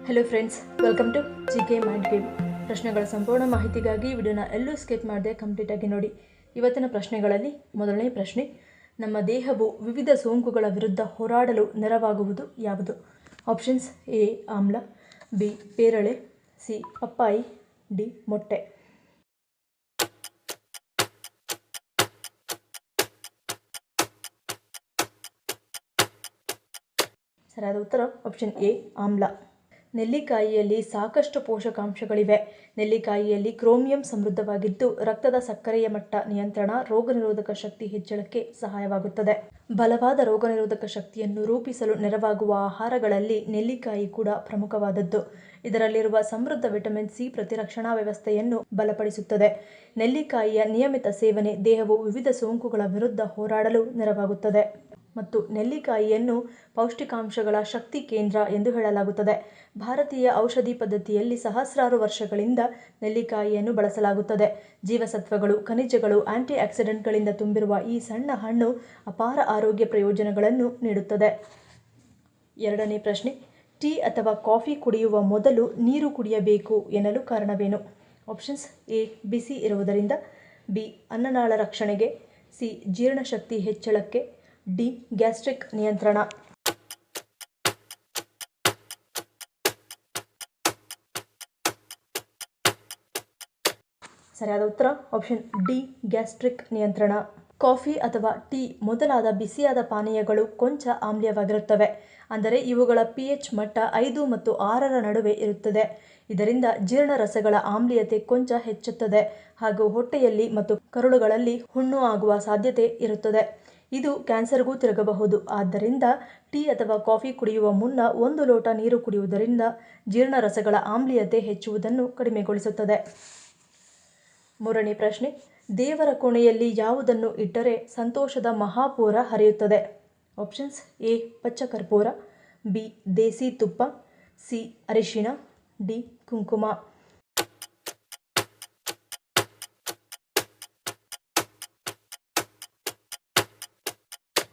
Hello friends, welcome to GK mind game. ಪ್ರಶ್ನೆಗಳ ಸಂಪೂರ್ಣ ಮಾಹಿತಿಗಾಗಿ ವಿಡಿಯೋನ ಎಲ್ಲೂ ಸ್ಕಿಪ್ ಮಾಡದೆ ಕಂಪ್ಲೀಟಾಗಿ ನೋಡಿ. ಇವತ್ತಿನ ಪ್ರಶ್ನೆಗಳಲ್ಲಿ ಮೊದಲನೇ ಪ್ರಶ್ನೆ, ನಮ್ಮ ದೇಹವು ವಿವಿಧ ಸೋಂಕುಗಳ ವಿರುದ್ಧ ಹೋರಾಡಲು ನೆರವಾಗುವುದು ಯಾವುದು? ಆಪ್ಷನ್ಸ್: ಎ ಆಮ್ಲ, ಬಿ ಪೇರಳೆ, ಸಿ ಪಪ್ಪಾಯಿ, ಡಿ ಮೊಟ್ಟೆ. ಸರಿಯಾದ ಉತ್ತರ ಆಪ್ಷನ್ ಎ ಆಮ್ಲ. ನೆಲ್ಲಿಕಾಯಿಯಲ್ಲಿ ಸಾಕಷ್ಟು ಪೋಷಕಾಂಶಗಳಿವೆ. ನೆಲ್ಲಿಕಾಯಿಯಲ್ಲಿ ಕ್ರೋಮಿಯಂ ಸಮೃದ್ಧವಾಗಿದ್ದು ರಕ್ತದ ಸಕ್ಕರೆಯ ಮಟ್ಟ ನಿಯಂತ್ರಣ, ರೋಗನಿರೋಧಕ ಶಕ್ತಿ ಹೆಚ್ಚಳಕ್ಕೆ ಸಹಾಯವಾಗುತ್ತದೆ. ಬಲವಾದ ರೋಗನಿರೋಧಕ ಶಕ್ತಿಯನ್ನು ರೂಪಿಸಲು ನೆರವಾಗುವ ಆಹಾರಗಳಲ್ಲಿ ನೆಲ್ಲಿಕಾಯಿ ಕೂಡ ಪ್ರಮುಖವಾದದ್ದು. ಇದರಲ್ಲಿರುವ ಸಮೃದ್ಧ ವಿಟಮಿನ್ ಸಿ ಪ್ರತಿರಕ್ಷಣಾ ವ್ಯವಸ್ಥೆಯನ್ನು ಬಲಪಡಿಸುತ್ತದೆ. ನೆಲ್ಲಿಕಾಯಿಯ ನಿಯಮಿತ ಸೇವನೆ ದೇಹವು ವಿವಿಧ ಸೋಂಕುಗಳ ವಿರುದ್ಧ ಹೋರಾಡಲು ನೆರವಾಗುತ್ತದೆ. ಮತ್ತು ನೆಲ್ಲಿಕಾಯಿಯನ್ನು ಪೌಷ್ಟಿಕಾಂಶಗಳ ಶಕ್ತಿ ಕೇಂದ್ರ ಎಂದು ಹೇಳಲಾಗುತ್ತದೆ. ಭಾರತೀಯ ಔಷಧಿ ಪದ್ಧತಿಯಲ್ಲಿ ಸಹಸ್ರಾರು ವರ್ಷಗಳಿಂದ ನೆಲ್ಲಿಕಾಯಿಯನ್ನು ಬಳಸಲಾಗುತ್ತದೆ. ಜೀವಸತ್ವಗಳು, ಖನಿಜಗಳು, ಆಂಟಿ ಆಕ್ಸಿಡೆಂಟ್ಗಳಿಂದ ತುಂಬಿರುವ ಈ ಸಣ್ಣ ಹಣ್ಣು ಅಪಾರ ಆರೋಗ್ಯ ಪ್ರಯೋಜನಗಳನ್ನು ನೀಡುತ್ತದೆ. ಎರಡನೇ ಪ್ರಶ್ನೆ, ಟೀ ಅಥವಾ ಕಾಫಿ ಕುಡಿಯುವ ಮೊದಲು ನೀರು ಕುಡಿಯಬೇಕು ಎನ್ನಲು ಕಾರಣವೇನು? ಆಪ್ಷನ್ಸ್: ಎ ಬಿಸಿ ಇರುವುದರಿಂದ, ಬಿ ಅನ್ನನಾಳ ರಕ್ಷಣೆಗೆ, ಸಿ ಜೀರ್ಣಶಕ್ತಿ ಹೆಚ್ಚಳಕ್ಕೆ, ಡಿ ಗ್ಯಾಸ್ಟ್ರಿಕ್ ನಿಯಂತ್ರಣ. ಸರಿಯಾದ ಉತ್ತರ ಆಪ್ಷನ್ ಡಿ ಗ್ಯಾಸ್ಟ್ರಿಕ್ ನಿಯಂತ್ರಣ. ಕಾಫಿ ಅಥವಾ ಟೀ ಮೊದಲಾದ ಬಿಸಿಯಾದ ಪಾನೀಯಗಳು ಕೊಂಚ ಆಮ್ಲೀಯವಾಗಿರುತ್ತವೆ. ಅಂದರೆ ಇವುಗಳ pH ಮಟ್ಟ 5 ಮತ್ತು 6ರ ನಡುವೆ ಇರುತ್ತದೆ. ಇದರಿಂದ ಜೀರ್ಣರಸಗಳ ಆಮ್ಲೀಯತೆ ಕೊಂಚ ಹೆಚ್ಚುತ್ತದೆ ಹಾಗೂ ಹೊಟ್ಟೆಯಲ್ಲಿ ಮತ್ತು ಕರುಳುಗಳಲ್ಲಿ ಹುಣ್ಣು ಆಗುವ ಸಾಧ್ಯತೆ ಇರುತ್ತದೆ. ಇದು ಕ್ಯಾನ್ಸರ್ಗೂ ತಿರುಗಬಹುದು. ಆದ್ದರಿಂದ ಟೀ ಅಥವಾ ಕಾಫಿ ಕುಡಿಯುವ ಮುನ್ನ 1 ಲೋಟ ನೀರು ಕುಡಿಯುವುದರಿಂದ ಜೀರ್ಣರಸಗಳ ಆಮ್ಲೀಯತೆ ಹೆಚ್ಚುವುದನ್ನು ಕಡಿಮೆಗೊಳಿಸುತ್ತದೆ. ಮೂರನೇ ಪ್ರಶ್ನೆ, ದೇವರ ಕೋಣೆಯಲ್ಲಿ ಯಾವುದನ್ನು ಇಟ್ಟರೆ ಸಂತೋಷದ ಮಹಾಪೂರ ಹರಿಯುತ್ತದೆ? ಆಪ್ಷನ್ಸ್: ಎ ಪಚ್ಚ ಕರ್ಪೂರ, ಬಿ ದೇಸಿ ತುಪ್ಪ, ಸಿ ಅರಿಶಿಣ, ಡಿ ಕುಂಕುಮ.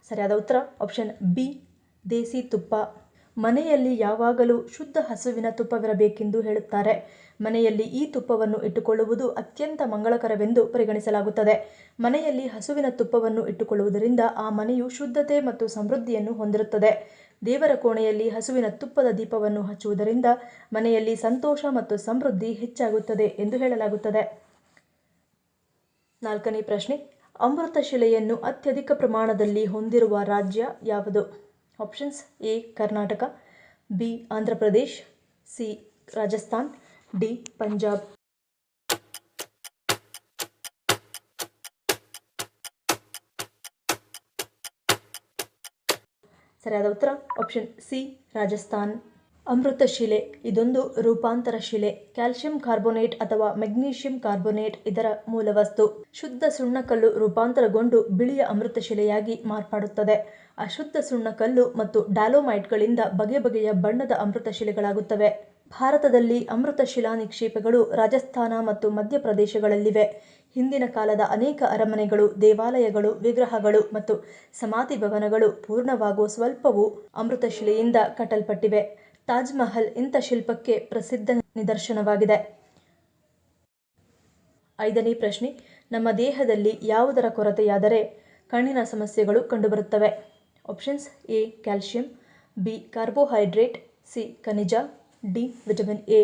ಸರಿಯಾದ ಉತ್ತರ ಆಪ್ಷನ್ ಬಿ ದೇಸಿ ತುಪ್ಪ. ಮನೆಯಲ್ಲಿ ಯಾವಾಗಲೂ ಶುದ್ಧ ಹಸುವಿನ ತುಪ್ಪವಿರಬೇಕೆಂದು ಹೇಳುತ್ತಾರೆ. ಮನೆಯಲ್ಲಿ ಈ ತುಪ್ಪವನ್ನು ಇಟ್ಟುಕೊಳ್ಳುವುದು ಅತ್ಯಂತ ಮಂಗಳಕರವೆಂದು ಪರಿಗಣಿಸಲಾಗುತ್ತದೆ. ಮನೆಯಲ್ಲಿ ಹಸುವಿನ ತುಪ್ಪವನ್ನು ಇಟ್ಟುಕೊಳ್ಳುವುದರಿಂದ ಆ ಮನೆಯು ಶುದ್ಧತೆ ಮತ್ತು ಸಮೃದ್ಧಿಯನ್ನು ಹೊಂದಿರುತ್ತದೆ. ದೇವರ ಕೋಣೆಯಲ್ಲಿ ಹಸುವಿನ ತುಪ್ಪದ ದೀಪವನ್ನು ಹಚ್ಚುವುದರಿಂದ ಮನೆಯಲ್ಲಿ ಸಂತೋಷ ಮತ್ತು ಸಮೃದ್ಧಿ ಹೆಚ್ಚಾಗುತ್ತದೆ ಎಂದು ಹೇಳಲಾಗುತ್ತದೆ. ನಾಲ್ಕನೇ ಪ್ರಶ್ನೆ, ಅಮೃತಶಿಲೆಯನ್ನು ಅತ್ಯಧಿಕ ಪ್ರಮಾಣದಲ್ಲಿ ಹೊಂದಿರುವ ರಾಜ್ಯ ಯಾವುದು? Options: A Karnataka, B Andhra Pradesh, C Rajasthan, D Punjab. ಸರಿಯಾದ ಉತ್ತರ ಆಪ್ಷನ್ ಸಿ ರಾಜಸ್ಥಾನ್. ಅಮೃತಶಿಲೆ ಇದೊಂದು ರೂಪಾಂತರ ಶಿಲೆ. ಕ್ಯಾಲ್ಸಿಯಂ ಕಾರ್ಬೋನೇಟ್ ಅಥವಾ ಮೆಗ್ನೀಷಿಯಂ ಕಾರ್ಬೋನೇಟ್ ಇದರ ಮೂಲವಸ್ತು. ಶುದ್ಧ ಸುಣ್ಣಕಲ್ಲು ರೂಪಾಂತರಗೊಂಡು ಬಿಳಿಯ ಅಮೃತಶಿಲೆಯಾಗಿ ಮಾರ್ಪಾಡುತ್ತದೆ. ಅಶುದ್ಧ ಸುಣ್ಣಕಲ್ಲು ಮತ್ತು ಡಾಲೋಮೈಟ್ಗಳಿಂದ ಬಗೆ ಬಗೆಯ ಬಣ್ಣದ ಅಮೃತಶಿಲೆಗಳಾಗುತ್ತವೆ. ಭಾರತದಲ್ಲಿ ಅಮೃತಶಿಲಾ ನಿಕ್ಷೇಪಗಳು ರಾಜಸ್ಥಾನ ಮತ್ತು ಮಧ್ಯಪ್ರದೇಶಗಳಲ್ಲಿವೆ. ಹಿಂದಿನ ಕಾಲದ ಅನೇಕ ಅರಮನೆಗಳು, ದೇವಾಲಯಗಳು, ವಿಗ್ರಹಗಳು ಮತ್ತು ಸಮಾಧಿ ಭವನಗಳು ಪೂರ್ಣವಾಗೋ ಸ್ವಲ್ಪವೂ ಅಮೃತಶಿಲೆಯಿಂದ ಕಟ್ಟಲ್ಪಟ್ಟಿವೆ. ತಾಜ್ ಮಹಲ್ ಇಂಥ ಶಿಲ್ಪಕ್ಕೆ ಪ್ರಸಿದ್ಧ ನಿದರ್ಶನವಾಗಿದೆ. ಐದನೇ ಪ್ರಶ್ನೆ, ನಮ್ಮ ದೇಹದಲ್ಲಿ ಯಾವುದರ ಕೊರತೆಯಾದರೆ ಕಣ್ಣಿನ ಸಮಸ್ಯೆಗಳು ಕಂಡುಬರುತ್ತವೆ? Options: A calcium, B carbohydrate, C ಖನಿಜ, ಡಿ ವಿಟಮಿನ್ ಎ.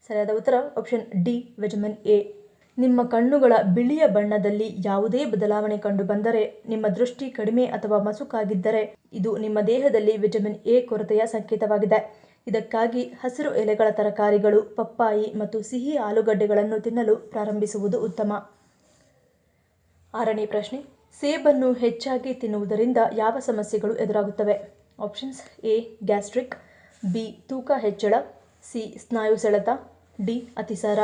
ಸರಿಯಾದ ಉತ್ತರ ಆಪ್ಷನ್ ಡಿ ವಿಟಮಿನ್ ಎ. ನಿಮ್ಮ ಕಣ್ಣುಗಳ ಬಿಳಿಯ ಬಣ್ಣದಲ್ಲಿ ಯಾವುದೇ ಬದಲಾವಣೆ ಕಂಡುಬಂದರೆ, ನಿಮ್ಮ ದೃಷ್ಟಿ ಕಡಿಮೆ ಅಥವಾ ಮಸುಕಾಗಿದ್ದರೆ ಇದು ನಿಮ್ಮ ದೇಹದಲ್ಲಿ ವಿಟಮಿನ್ ಎ ಕೊರತೆಯ ಸಂಕೇತವಾಗಿದೆ. ಇದಕ್ಕಾಗಿ ಹಸಿರು ಎಲೆಗಳ ತರಕಾರಿಗಳು, ಪಪ್ಪಾಯಿ ಮತ್ತು ಸಿಹಿ ಆಲೂಗಡ್ಡೆಗಳನ್ನು ತಿನ್ನಲು ಪ್ರಾರಂಭಿಸುವುದು ಉತ್ತಮ. ಆರನೇ ಪ್ರಶ್ನೆ, ಸೇಬನ್ನು ಹೆಚ್ಚಾಗಿ ತಿನ್ನುವುದರಿಂದ ಯಾವ ಸಮಸ್ಯೆಗಳು ಎದುರಾಗುತ್ತವೆ? ಆಪ್ಷನ್ಸ್: ಎ ಗ್ಯಾಸ್ಟ್ರಿಕ್, ಬಿ ತೂಕ ಹೆಚ್ಚಳ, ಸಿ ಸ್ನಾಯು ಸೆಳೆತ, ಡಿ ಅತಿಸಾರ.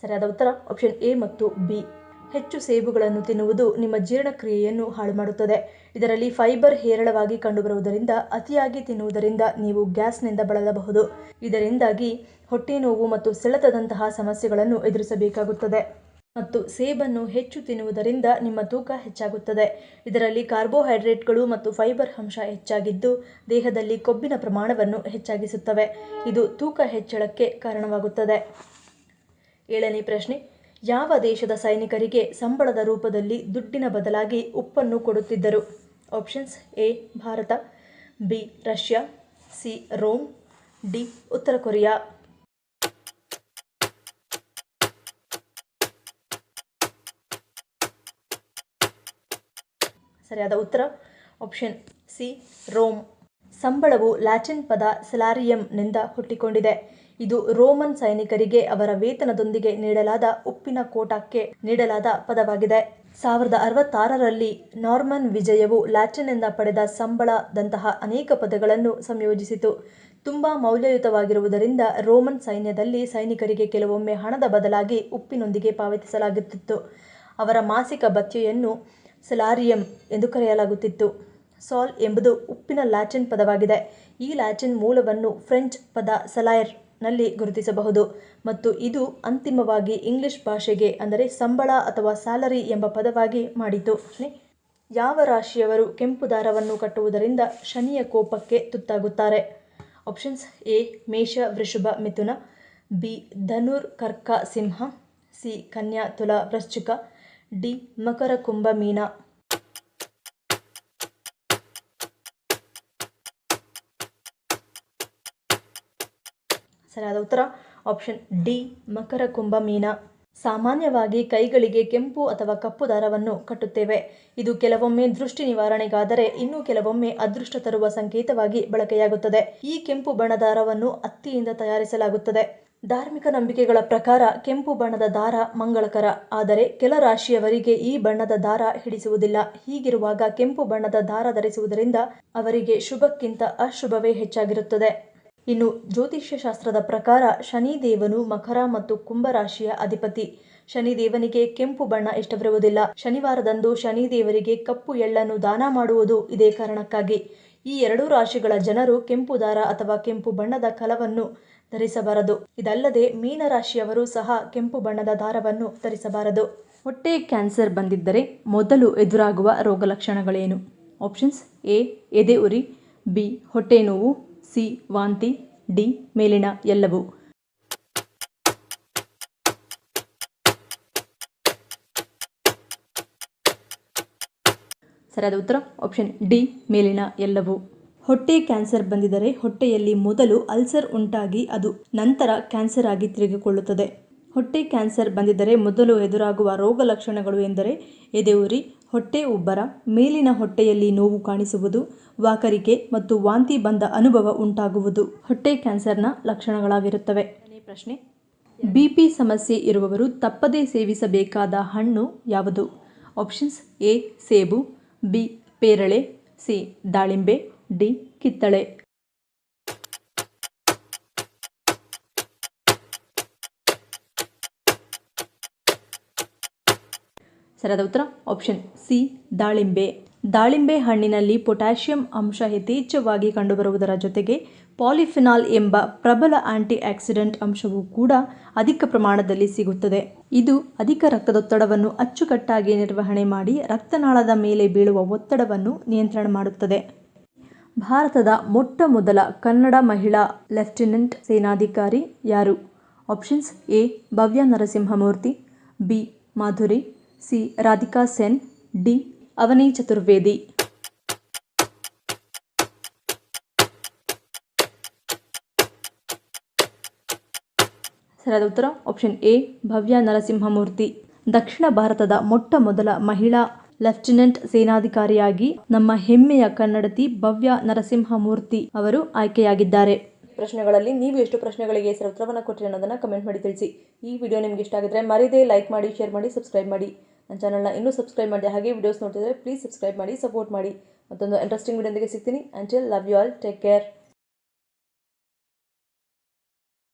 ಸರಿಯಾದ ಉತ್ತರ ಆಪ್ಷನ್ ಎ ಮತ್ತು ಬಿ. ಹೆಚ್ಚು ಸೇಬುಗಳನ್ನು ತಿನ್ನುವುದು ನಿಮ್ಮ ಜೀರ್ಣಕ್ರಿಯೆಯನ್ನು ಹಾಳು ಮಾಡುತ್ತದೆ. ಇದರಲ್ಲಿ ಫೈಬರ್ ಹೇರಳವಾಗಿ ಕಂಡುಬರುವುದರಿಂದ ಅತಿಯಾಗಿ ತಿನ್ನುವುದರಿಂದ ನೀವು ಗ್ಯಾಸ್ನಿಂದ ಬಳಲಬಹುದು. ಇದರಿಂದಾಗಿ ಹೊಟ್ಟೆ ನೋವು ಮತ್ತು ಸೆಳೆತದಂತಹ ಸಮಸ್ಯೆಗಳನ್ನು ಎದುರಿಸಬೇಕಾಗುತ್ತದೆ. ಮತ್ತು ಸೇಬನ್ನು ಹೆಚ್ಚು ತಿನ್ನುವುದರಿಂದ ನಿಮ್ಮ ತೂಕ ಹೆಚ್ಚಾಗುತ್ತದೆ. ಇದರಲ್ಲಿ ಕಾರ್ಬೋಹೈಡ್ರೇಟ್ಗಳು ಮತ್ತು ಫೈಬರ್ ಅಂಶ ಹೆಚ್ಚಾಗಿದ್ದು ದೇಹದಲ್ಲಿ ಕೊಬ್ಬಿನ ಪ್ರಮಾಣವನ್ನು ಹೆಚ್ಚಾಗಿಸುತ್ತವೆ. ಇದು ತೂಕ ಹೆಚ್ಚಳಕ್ಕೆ ಕಾರಣವಾಗುತ್ತದೆ. 7ನೇ ಪ್ರಶ್ನೆ, ಯಾವ ದೇಶದ ಸೈನಿಕರಿಗೆ ಸಂಬಳದ ರೂಪದಲ್ಲಿ ದುಡ್ಡಿನ ಬದಲಾಗಿ ಉಪ್ಪನ್ನು ಕೊಡುತ್ತಿದ್ದರು? Options: A Bharat, B Russia, C Rome, D ಉತ್ತರ ಕೊರಿಯಾ. ಸರಿಯಾದ ಉತ್ತರ ಆಪ್ಷನ್ ಸಿ ರೋಮ್. ಸಂಬಳವು ಲ್ಯಾಟಿನ್ ಪದ ಸ್ಯಾಲಾರಿಯಂನಿಂದ ಹುಟ್ಟಿಕೊಂಡಿದೆ. ಇದು ರೋಮನ್ ಸೈನಿಕರಿಗೆ ಅವರ ವೇತನದೊಂದಿಗೆ ನೀಡಲಾದ ಉಪ್ಪಿನ ಕೋಟಾಕ್ಕೆ ನೀಡಲಾದ ಪದವಾಗಿದೆ. 1066ರಲ್ಲಿ ನಾರ್ಮನ್ ವಿಜಯವು ಲ್ಯಾಟಿನ್ನಿಂದ ಪಡೆದ ಸಂಬಳದಂತಹ ಅನೇಕ ಪದಗಳನ್ನು ಸಂಯೋಜಿಸಿತು. ತುಂಬಾ ಮೌಲ್ಯಯುತವಾಗಿರುವುದರಿಂದ ರೋಮನ್ ಸೈನ್ಯದಲ್ಲಿ ಸೈನಿಕರಿಗೆ ಕೆಲವೊಮ್ಮೆ ಹಣದ ಬದಲಾಗಿ ಉಪ್ಪಿನೊಂದಿಗೆ ಪಾವತಿಸಲಾಗುತ್ತಿತ್ತು. ಅವರ ಮಾಸಿಕ ಭತ್ಯೆಯನ್ನು ಸ್ಯಾಲಾರಿಯಂ ಎಂದು ಕರೆಯಲಾಗುತ್ತಿತ್ತು. ಸಾಲ್ ಎಂಬುದು ಉಪ್ಪಿನ ಲ್ಯಾಟಿನ್ ಪದವಾಗಿದೆ. ಈ ಲ್ಯಾಟಿನ್ ಮೂಲವನ್ನು ಫ್ರೆಂಚ್ ಪದ ಸಲಾಯರ್ ನಲ್ಲಿ ಗುರುತಿಸಬಹುದು ಮತ್ತು ಇದು ಅಂತಿಮವಾಗಿ ಇಂಗ್ಲಿಷ್ ಭಾಷೆಗೆ ಅಂದರೆ ಸಂಬಳ ಅಥವಾ ಸ್ಯಾಲರಿ ಎಂಬ ಪದವಾಗಿ ಮಾಡಿತು. ಯಾವ ರಾಶಿಯವರು ಕೆಂಪು ದಾರವನ್ನು ಕಟ್ಟುವುದರಿಂದ ಶನಿಯ ಕೋಪಕ್ಕೆ ತುತ್ತಾಗುತ್ತಾರೆ? ಆಪ್ಷನ್ಸ್: ಎ ಮೇಷ, ವೃಷಭ, ಮಿಥುನ, ಬಿ ಧನುರ್, ಕರ್ಕ, ಸಿಂಹ, ಸಿ ಕನ್ಯಾ, ತುಲಾ, ವೃಶ್ಚಿಕ, ಡಿ ಮಕರ, ಕುಂಭ, ಮೀನ. ಸರಿಯಾದ ಉತ್ತರ ಆಪ್ಷನ್ ಡಿ ಮಕರ, ಕುಂಭ, ಮೀನ. ಸಾಮಾನ್ಯವಾಗಿ ಕೈಗಳಿಗೆ ಕೆಂಪು ಅಥವಾ ಕಪ್ಪು ದಾರವನ್ನು ಕಟ್ಟುತ್ತೇವೆ. ಇದು ಕೆಲವೊಮ್ಮೆ ದೃಷ್ಟಿ ನಿವಾರಣೆಗಾದರೆ ಇನ್ನು ಕೆಲವೊಮ್ಮೆ ಅದೃಷ್ಟ ತರುವ ಸಂಕೇತವಾಗಿ ಬಳಕೆಯಾಗುತ್ತದೆ. ಈ ಕೆಂಪು ಬಣ್ಣ ದಾರವನ್ನು ಹತ್ತಿಯಿಂದ ತಯಾರಿಸಲಾಗುತ್ತದೆ. ಧಾರ್ಮಿಕ ನಂಬಿಕೆಗಳ ಪ್ರಕಾರ ಕೆಂಪು ಬಣ್ಣದ ದಾರ ಮಂಗಳಕರ. ಆದರೆ ಕೆಲ ರಾಶಿಯವರಿಗೆ ಈ ಬಣ್ಣದ ದಾರ ಹಿಡಿಸುವುದಿಲ್ಲ. ಹೀಗಿರುವಾಗ ಕೆಂಪು ಬಣ್ಣದ ದಾರ ಧರಿಸುವುದರಿಂದ ಅವರಿಗೆ ಶುಭಕ್ಕಿಂತ ಅಶುಭವೇ ಹೆಚ್ಚಾಗಿರುತ್ತದೆ. ಇನ್ನು ಜ್ಯೋತಿಷ್ಯ ಶಾಸ್ತ್ರದ ಪ್ರಕಾರ ಶನಿದೇವನು ಮಕರ ಮತ್ತು ಕುಂಭ ರಾಶಿಯ ಅಧಿಪತಿ. ಶನಿದೇವನಿಗೆ ಕೆಂಪು ಬಣ್ಣ ಇಷ್ಟವಿರುವುದಿಲ್ಲ. ಶನಿವಾರದಂದು ಶನಿದೇವರಿಗೆ ಕಪ್ಪು ಎಳ್ಳನ್ನು ದಾನ ಮಾಡುವುದು ಇದೇ ಕಾರಣಕ್ಕಾಗಿ. ಈ ಎರಡೂ ರಾಶಿಗಳ ಜನರು ಕೆಂಪು ದಾರ ಅಥವಾ ಕೆಂಪು ಬಣ್ಣದ ಕಲವನ್ನು ಧರಿಸಬಾರದು. ಇದಲ್ಲದೆ ಮೀನರಾಶಿಯವರು ಸಹ ಕೆಂಪು ಬಣ್ಣದ ದಾರವನ್ನು ಧರಿಸಬಾರದು. ಹೊಟ್ಟೆ ಕ್ಯಾನ್ಸರ್ ಬಂದಿದ್ದರೆ ಮೊದಲು ಎದುರಾಗುವ ರೋಗ ಲಕ್ಷಣಗಳೇನು? ಆಪ್ಷನ್ಸ್: ಎ ಎದೆ ಉರಿ, ಬಿ ಹೊಟ್ಟೆ ನೋವು, ಸಿ ವಾಂತಿ, ಡಿ ಮೇಲಿನ ಎಲ್ಲವೂ. ಸರಿಯಾದ ಉತ್ತರ ಆಪ್ಷನ್ ಡಿ ಮೇಲಿನ ಎಲ್ಲವೂ. ಹೊಟ್ಟೆ ಕ್ಯಾನ್ಸರ್ ಬಂದಿದ್ದರೆ ಹೊಟ್ಟೆಯಲ್ಲಿ ಮೊದಲು ಅಲ್ಸರ್ ಉಂಟಾಗಿ ಅದು ನಂತರ ಕ್ಯಾನ್ಸರ್ ಆಗಿ ತಿರುಗಿಕೊಳ್ಳುತ್ತದೆ. ಹೊಟ್ಟೆ ಕ್ಯಾನ್ಸರ್ ಬಂದಿದ್ದರೆ ಮೊದಲು ಎದುರಾಗುವ ರೋಗ ಲಕ್ಷಣಗಳು ಎಂದರೆ ಎದೆ ಉರಿ, ಹೊಟ್ಟೆ ಉಬ್ಬರ, ಮೇಲಿನ ಹೊಟ್ಟೆಯಲ್ಲಿ ನೋವು ಕಾಣಿಸುವುದು, ವಾಕರಿಕೆ ಮತ್ತು ವಾಂತಿ ಬಂದ ಅನುಭವ ಉಂಟಾಗುವುದು ಹೊಟ್ಟೆ ಕ್ಯಾನ್ಸರ್ನ ಲಕ್ಷಣಗಳಾಗಿರುತ್ತವೆ. ಪ್ರಶ್ನೆ: ಬಿಪಿ ಸಮಸ್ಯೆ ಇರುವವರು ತಪ್ಪದೇ ಸೇವಿಸಬೇಕಾದ ಹಣ್ಣು ಯಾವುದು? ಆಪ್ಷನ್ಸ್: ಎ ಸೇಬು, ಬಿ ಪೇರಳೆ, ಸಿ ದಾಳಿಂಬೆ, ಡಿ ಕಿತ್ತಳೆ. ಸರಿಯಾದ ಉತ್ತರ ಆಪ್ಷನ್ ಸಿ ದಾಳಿಂಬೆ. ದಾಳಿಂಬೆ ಹಣ್ಣಿನಲ್ಲಿ ಪೊಟ್ಯಾಷಿಯಂ ಅಂಶ ಯಥೇಚ್ಛವಾಗಿ ಕಂಡುಬರುವುದರ ಜೊತೆಗೆ ಪಾಲಿಫಿನಾಲ್ ಎಂಬ ಪ್ರಬಲ ಆಂಟಿ ಆಕ್ಸಿಡೆಂಟ್ ಅಂಶವೂ ಕೂಡ ಅಧಿಕ ಪ್ರಮಾಣದಲ್ಲಿ ಸಿಗುತ್ತದೆ. ಇದು ಅಧಿಕ ರಕ್ತದೊತ್ತಡವನ್ನು ಅಚ್ಚುಕಟ್ಟಾಗಿ ನಿರ್ವಹಣೆ ಮಾಡಿ ರಕ್ತನಾಳದ ಮೇಲೆ ಬೀಳುವ ಒತ್ತಡವನ್ನು ನಿಯಂತ್ರಣ ಮಾಡುತ್ತದೆ. ಭಾರತದ ಮೊಟ್ಟ ಮೊದಲ ಕನ್ನಡ ಮಹಿಳಾ ಲೆಫ್ಟಿನೆಂಟ್ ಸೇನಾಧಿಕಾರಿ ಯಾರು? Options: A Bhavya Narasimhamurthy, B Madhuri, C Radhika Sen, D Avani Chaturvedi. ಸರಿಯಾದ ಉತ್ತರ ಆಪ್ಷನ್ ಎ ಭವ್ಯ ನರಸಿಂಹಮೂರ್ತಿ. ದಕ್ಷಿಣ ಭಾರತದ ಮೊಟ್ಟ ಮೊದಲ ಮಹಿಳಾ ಲೆಫ್ಟಿನೆಂಟ್ ಸೇನಾಧಿಕಾರಿಯಾಗಿ ನಮ್ಮ ಹೆಮ್ಮೆಯ ಕನ್ನಡತಿ ಭವ್ಯ ನರಸಿಂಹಮೂರ್ತಿ ಅವರು ಆಯ್ಕೆಯಾಗಿದ್ದಾರೆ. ಪ್ರಶ್ನೆಗಳಲ್ಲಿ ನೀವು ಎಷ್ಟು ಪ್ರಶ್ನೆಗಳಿಗೆ ಸರಿ ಉತ್ತರವನ್ನು ಕೊಟ್ಟಿರಿ ಅನ್ನೋದನ್ನು ಕಮೆಂಟ್ ಮಾಡಿ ತಿಳಿಸಿ. ಈ ವಿಡಿಯೋ ನಿಮಗೆ ಇಷ್ಟ ಆಗಿದ್ರೆ ಮರಿದೇ ಲೈಕ್ ಮಾಡಿ, ಶೇರ್ ಮಾಡಿ, ಸಬ್ಸ್ಕ್ರೈಬ್ ಮಾಡಿ. ನನ್ನ ಚಾನಲ್ನ ಇನ್ನೂ ಸಬ್ಸ್ಕ್ರೈಬ್ ಮಾಡಿ, ಹಾಗೆ ವಿಡಿಯೋಸ್ ನೋಡ್ತಿದ್ರೆ ಪ್ಲೀಸ್ ಸಬ್ಸ್ಕ್ರೈಬ್ ಮಾಡಿ, ಸಪೋರ್ಟ್ ಮಾಡಿ. ಮತ್ತೊಂದು ಇಂಟ್ರೆಸ್ಟಿಂಗ್ ವಿಡಿಯೋದೊಂದಿಗೆ ಸಿಗ್ತೀನಿ. Until love you all, take care.